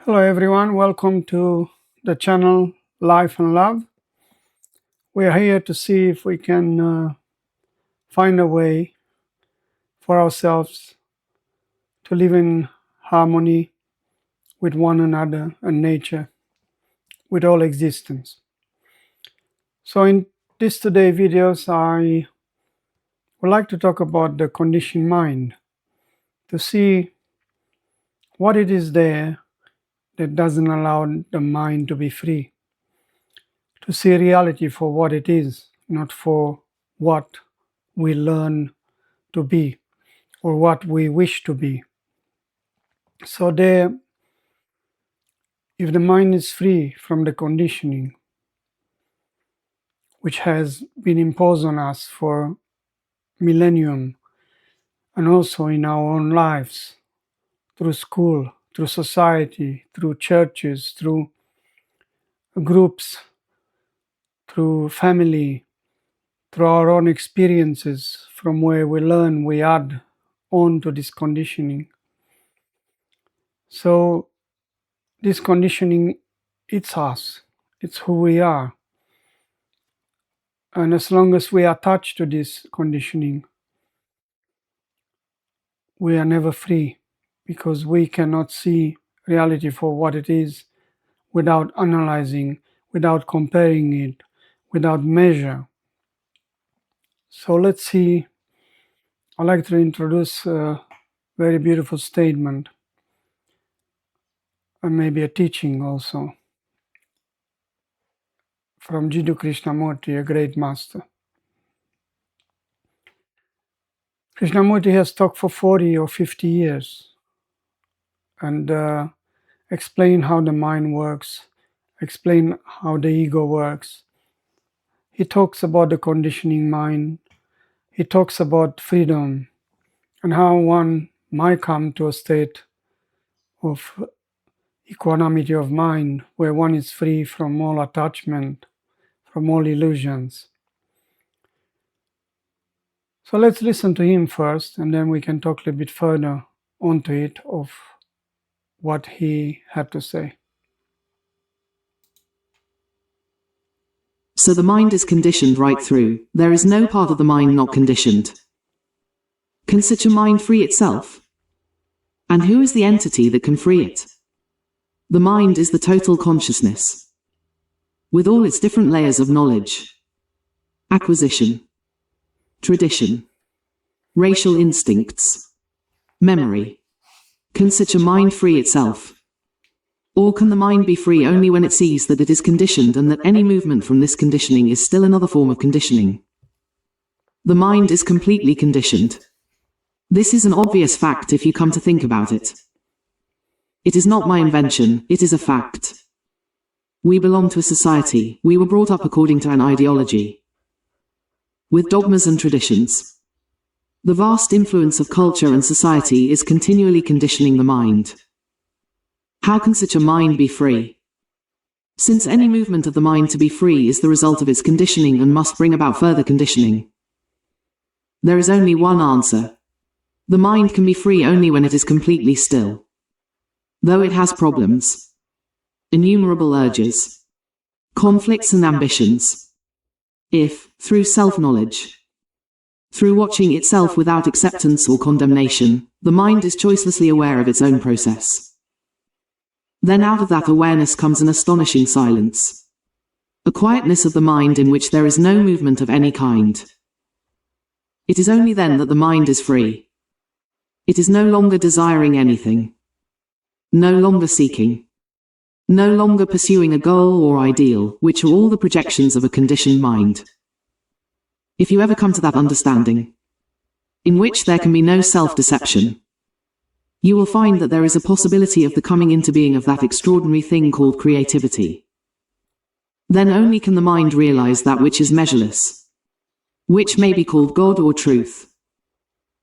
Hello everyone, welcome to the channel Life and Love. We are here to see if we can find a way for ourselves to live in harmony with one another and nature, with all existence. So in this today videos, I would like to talk about the conditioned mind, to see what it is there that doesn't allow the mind to be free, to see reality for what it is, not for what we learn to be or what we wish to be. So if the mind is free from the conditioning which has been imposed on us for millennium, and also in our own lives, through school, through society, through churches, through groups, through family, through our own experiences, from where we learn, we add on to this conditioning. So this conditioning, it's us, it's who we are. And as long as we are attached to this conditioning, we are never free, because we cannot see reality for what it is without analyzing, without comparing it, without measure. So let's see. I'd like to introduce a very beautiful statement, and maybe a teaching also, from Jiddu Krishnamurti, a great master. Krishnamurti has talked for 40 or 50 years and explained how the mind works, explain how the ego works. He talks about the conditioning mind. He talks about freedom and how one might come to a state of equanimity of mind where one is free from all attachment, from all illusions. So let's listen to him first, and then we can talk a little bit further onto it of what he had to say. So the mind is conditioned right through. There is no part of the mind not conditioned. Can such a mind free itself? And who is the entity that can free it? The mind is the total consciousness, with all its different layers of knowledge, acquisition, tradition, racial instincts, memory. Can such a mind free itself? Or can the mind be free only when it sees that it is conditioned and that any movement from this conditioning is still another form of conditioning? The mind is completely conditioned. This is an obvious fact if you come to think about it. It is not my invention, it is a fact. We belong to a society, we were brought up according to an ideology, with dogmas and traditions. The vast influence of culture and society is continually conditioning the mind. How can such a mind be free? Since any movement of the mind to be free is the result of its conditioning and must bring about further conditioning, there is only one answer. The mind can be free only when it is completely still. Though it has problems, innumerable urges, conflicts and ambitions, if, through self-knowledge, through watching itself without acceptance or condemnation, the mind is choicelessly aware of its own process, then out of that awareness comes an astonishing silence, a quietness of the mind in which there is no movement of any kind. It is only then that the mind is free. It is no longer desiring anything, no longer seeking, no longer pursuing a goal or ideal, which are all the projections of a conditioned mind. If you ever come to that understanding, in which there can be no self-deception, you will find that there is a possibility of the coming into being of that extraordinary thing called creativity. Then only can the mind realize that which is measureless, which may be called God or truth.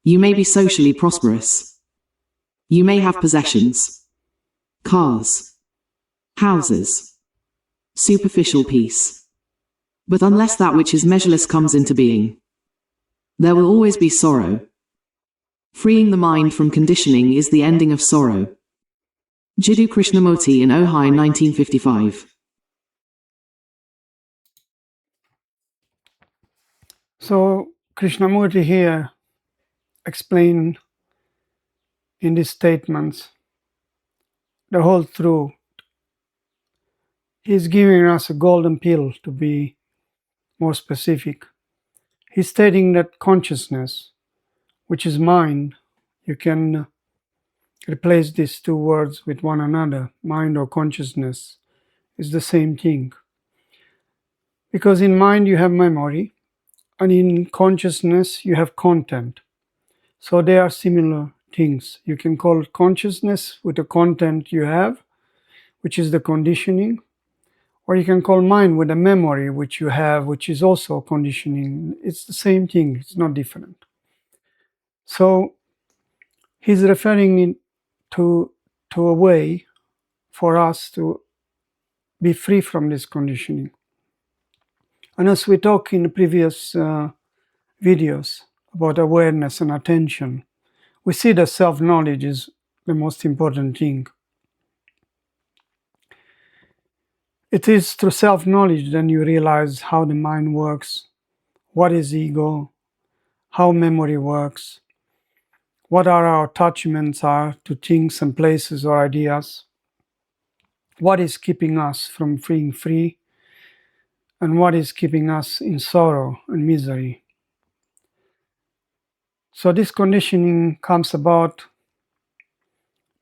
You may be socially prosperous. You may have possessions, cars, houses, superficial peace. But unless that which is measureless comes into being, there will always be sorrow. Freeing the mind from conditioning is the ending of sorrow. Jiddu Krishnamurti in Ojai, 1955. So Krishnamurti here explain in these statements the whole truth. He's giving us a golden pill, to be more specific. He's stating that consciousness, which is mind, you can replace these two words with one another. Mind or consciousness is the same thing. Because in mind you have memory, and in consciousness you have content. So they are similar things. You can call consciousness with the content you have, which is the conditioning, or you can call mind with the memory which you have, which is also conditioning. It's the same thing, it's not different. So he's referring to a way for us to be free from this conditioning. And as we talked in the previous videos about awareness and attention, we see that self-knowledge is the most important thing. It is through self-knowledge then you realize how the mind works, what is ego, how memory works, what our attachments are to things and places or ideas, what is keeping us from being free, and what is keeping us in sorrow and misery. So this conditioning comes about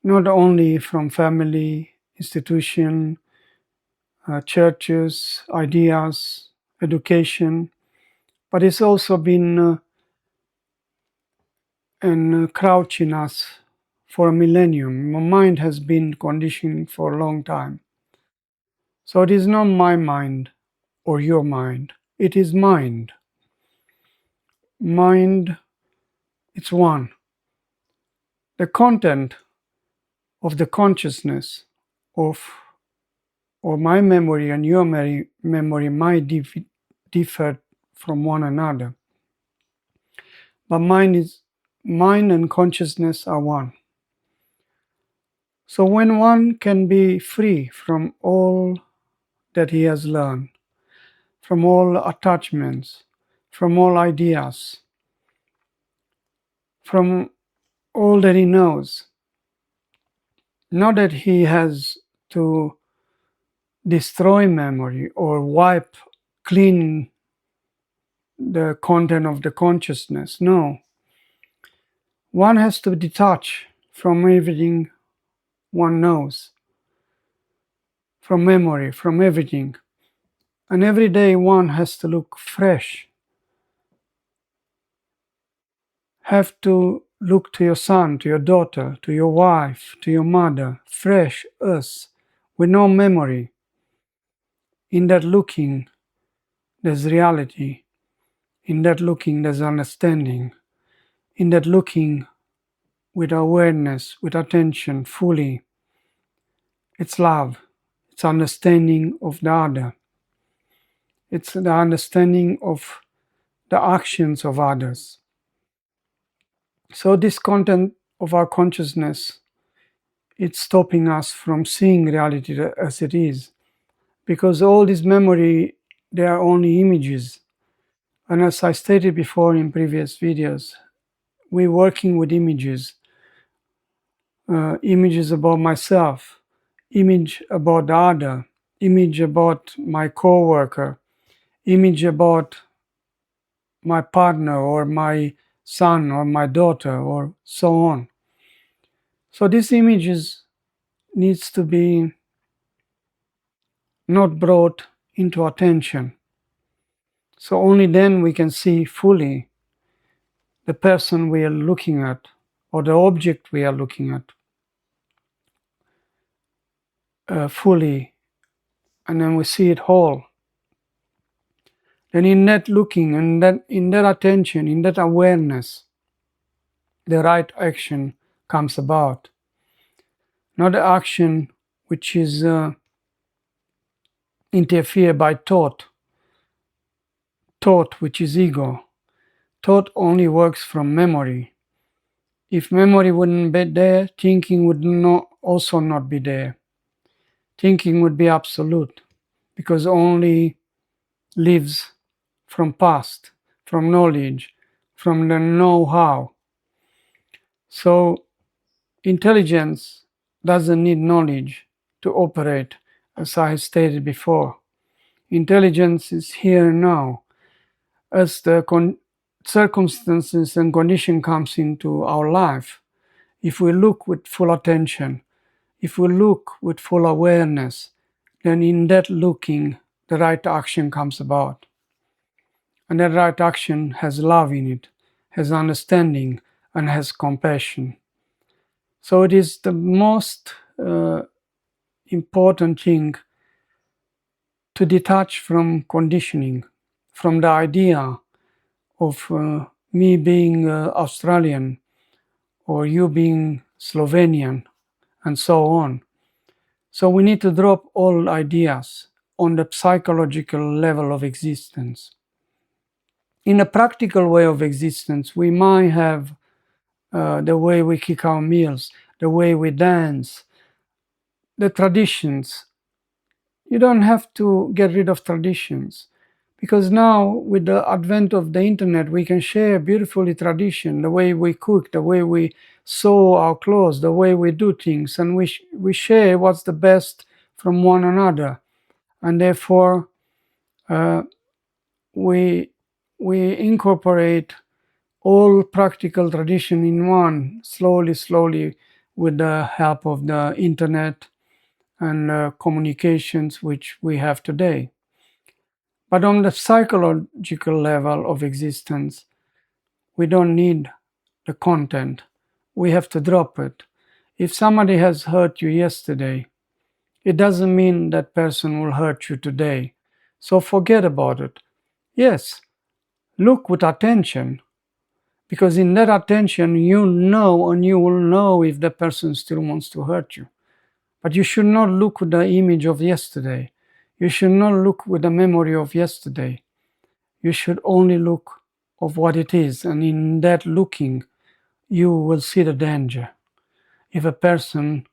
not only from family, institution, churches, ideas, education, but it's also been crouching us for a millennium. My mind has been conditioned for a long time. So it is not my mind or your mind. It is mind. Mind, it's one. The content of the consciousness of or my memory and your memory might differ from one another. But mind and consciousness are one. So when one can be free from all that he has learned, from all attachments, from all ideas, from all that he knows, not that he has to destroy memory or wipe clean the content of the consciousness. No. One has to detach from everything one knows, from memory, from everything. And every day one has to look fresh. Have to look to your son, to your daughter, to your wife, to your mother, fresh us, with no memory. In that looking, there's reality. In that looking, there's understanding. In that looking, with awareness, with attention, fully, it's love. It's understanding of the other. It's the understanding of the actions of others. So this content of our consciousness, it's stopping us from seeing reality as it is. Because all this memory, they are only images. And as I stated before in previous videos, we're working with images. Images about myself, image about the other, image about my co-worker, image about my partner or my son or my daughter or so on. So these images needs to be not brought into attention. So only then we can see fully the person we are looking at or the object we are looking at fully, and then we see it whole. Then in that looking and in that attention, in that awareness, the right action comes about. Not the action which is interfered by thought, which is ego. Thought only works from memory. If memory wouldn't be there, thinking would not also not be there. Thinking would be absolute, because only lives from past, from knowledge, from the know-how. So intelligence doesn't need knowledge to operate, as I stated before. Intelligence is here and now. As the circumstances and condition comes into our life, if we look with full attention, if we look with full awareness, then in that looking, the right action comes about. And that right action has love in it, has understanding, and has compassion. So it is the most important thing to detach from conditioning, from the idea of me being Australian or you being Slovenian and so on. So we need to drop all ideas on the psychological level of existence. In a practical way of existence, we might have the way we cook our meals, the way we dance, the traditions. You don't have to get rid of traditions, because now with the advent of the internet, we can share beautifully tradition, the way we cook, the way we sew our clothes, the way we do things, and we share what's the best from one another, and therefore we incorporate all practical tradition in one, slowly, with the help of the internet and communications which we have today. But on the psychological level of existence, we don't need the content. We have to drop it. If somebody has hurt you yesterday, it doesn't mean that person will hurt you today. So forget about it. Yes, look with attention, because in that attention you know, and you will know if the person still wants to hurt you. But you should not look with the image of yesterday. You should not look with the memory of yesterday. You should only look of what it is, and in that looking you will see the danger. If a person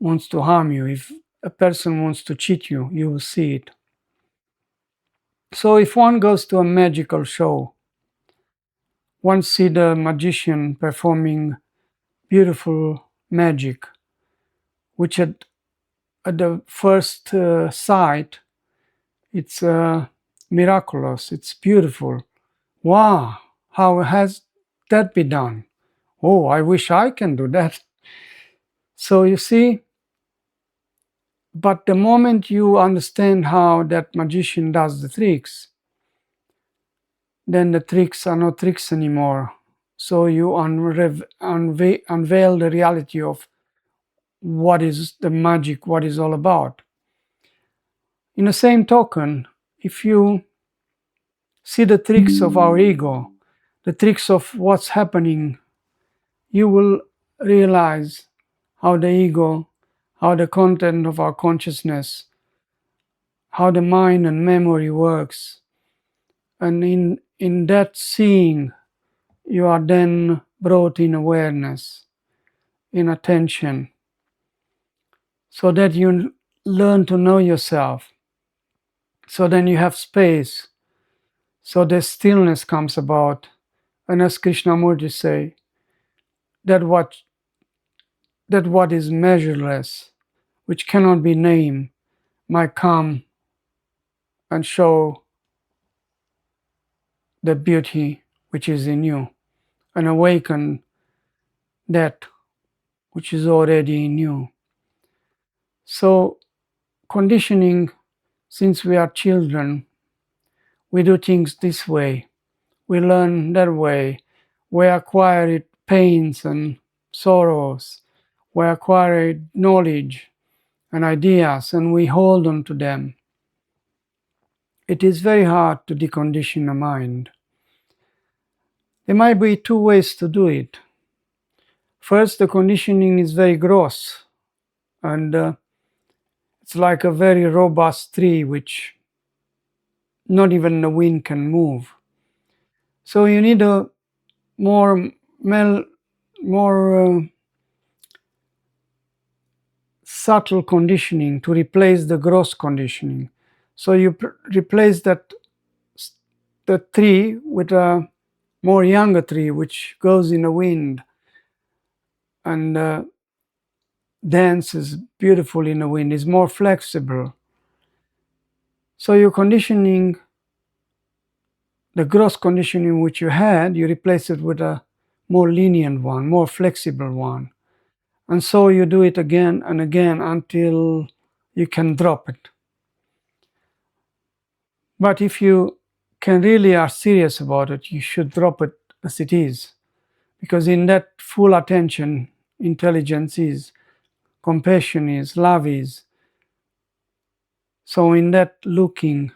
wants to harm you, if a person wants to cheat you, you will see it. So if one goes to a magical show, one see the magician performing beautiful magic, which at the first sight, it's miraculous, it's beautiful. Wow, how has that been done? Oh, I wish I can do that. So you see, but the moment you understand how that magician does the tricks, then the tricks are not tricks anymore. So you unveil the reality of what is the magic, what is all about. In the same token, if you see the tricks of our ego, the tricks of what's happening, you will realize how the ego, how the content of our consciousness, how the mind and memory works. And in that seeing, you are then brought in awareness, in attention, so that you learn to know yourself. So then you have space, so the stillness comes about. And as Krishnamurti say, that what is measureless, which cannot be named, might come and show the beauty which is in you, and awaken that which is already in you. So conditioning, since we are children, we do things this way, we learn that way, we acquire it pains and sorrows, we acquire knowledge and ideas, and we hold on to them. It is very hard to decondition a mind. There might be two ways to do it. First, the conditioning is very gross, and it's like a very robust tree which not even the wind can move. So you need a more subtle conditioning to replace the gross conditioning. So you replace the tree with a more younger tree which goes in the wind and dances beautifully in the wind, is more flexible. So you're conditioning, the gross conditioning which you had, you replace it with a more lenient one, more flexible one. And so you do it again and again until you can drop it. But if you can really are serious about it, you should drop it as it is. Because in that full attention, intelligence is, compassion is, love is. So in that looking,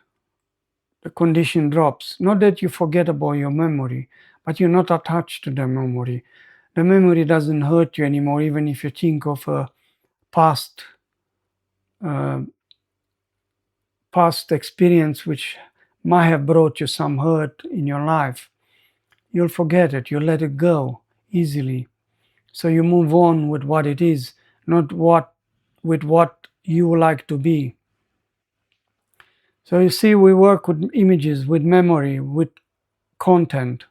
the condition drops. Not that you forget about your memory, but you're not attached to the memory. The memory doesn't hurt you anymore, even if you think of a past experience which might have brought you some hurt in your life. You'll forget it, you'll let it go easily. So you move on with what it is, not with what you like to be. So you see, we work with images, with memory, with content.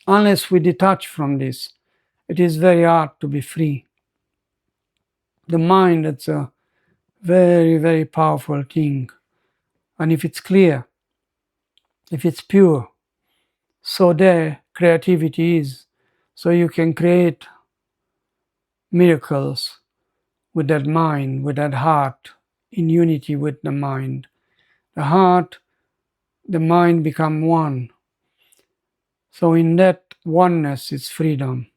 Unless we detach from this, it is very hard to be free. The mind, it's a very, very powerful thing. And if it's clear, if it's pure, so there creativity is. So you can create miracles with that mind, with that heart, in unity with the mind. The heart, the mind become one. So in that oneness is freedom.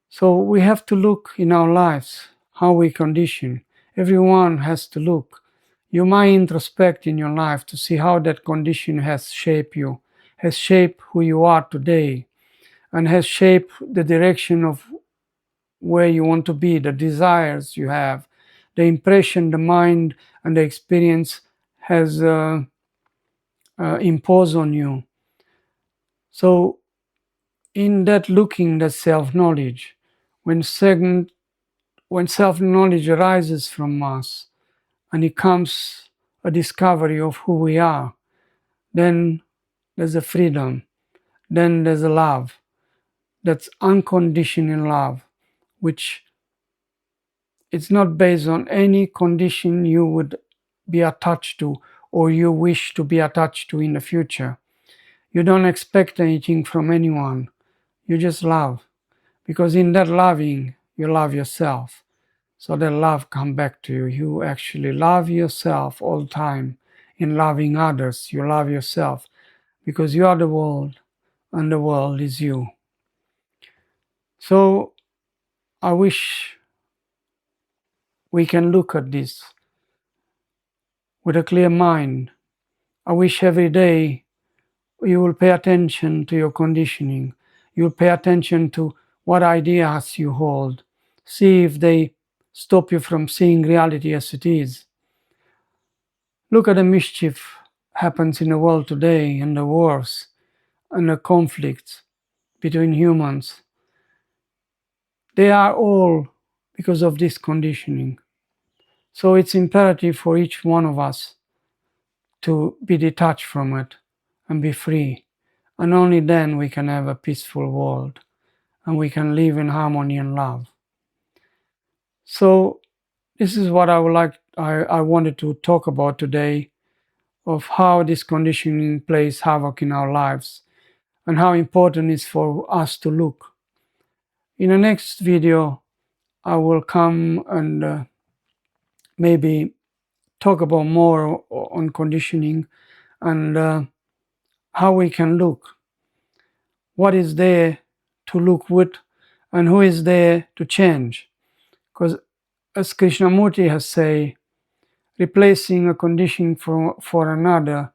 So we have to look in our lives how we condition. Everyone has to look. You might introspect in your life to see how that condition has shaped you, has shaped who you are today, and has shaped the direction of where you want to be, the desires you have, the impression the mind and the experience has imposed on you. So in that looking, that self-knowledge, when self-knowledge arises from us and it comes a discovery of who we are, then there's a freedom, then there's a love, that's unconditional love, which it's not based on any condition you would be attached to or you wish to be attached to in the future. You don't expect anything from anyone. You just love. Because in that loving, you love yourself. So that love comes back to you. You actually love yourself all the time. In loving others, you love yourself. Because you are the world, and the world is you. So I wish we can look at this with a clear mind. I wish every day you will pay attention to your conditioning. You'll pay attention to what ideas you hold. See if they stop you from seeing reality as it is. Look at the mischief happens in the world today, and the wars and the conflicts between humans. They are all because of this conditioning. So it's imperative for each one of us to be detached from it and be free. And only then we can have a peaceful world and we can live in harmony and love. So this is what I wanted to talk about today, of how this conditioning plays havoc in our lives and how important it is for us to look. In the next video, I will come and maybe talk about more on conditioning and how we can look. What is there to look with and who is there to change? Because as Krishnamurti has said, replacing a condition for another,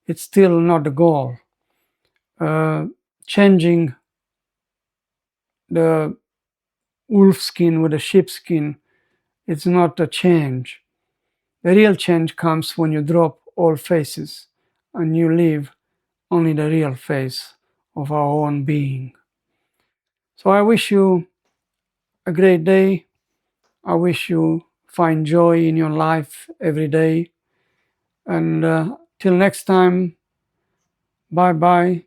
it's still not the goal. Changing the wolf skin with a sheep skin, it's not a change. The real change comes when you drop all faces and you live only the real face of our own being. So I wish you a great day. I wish you find joy in your life every day. And till next time, bye bye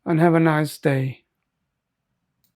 and have a nice day.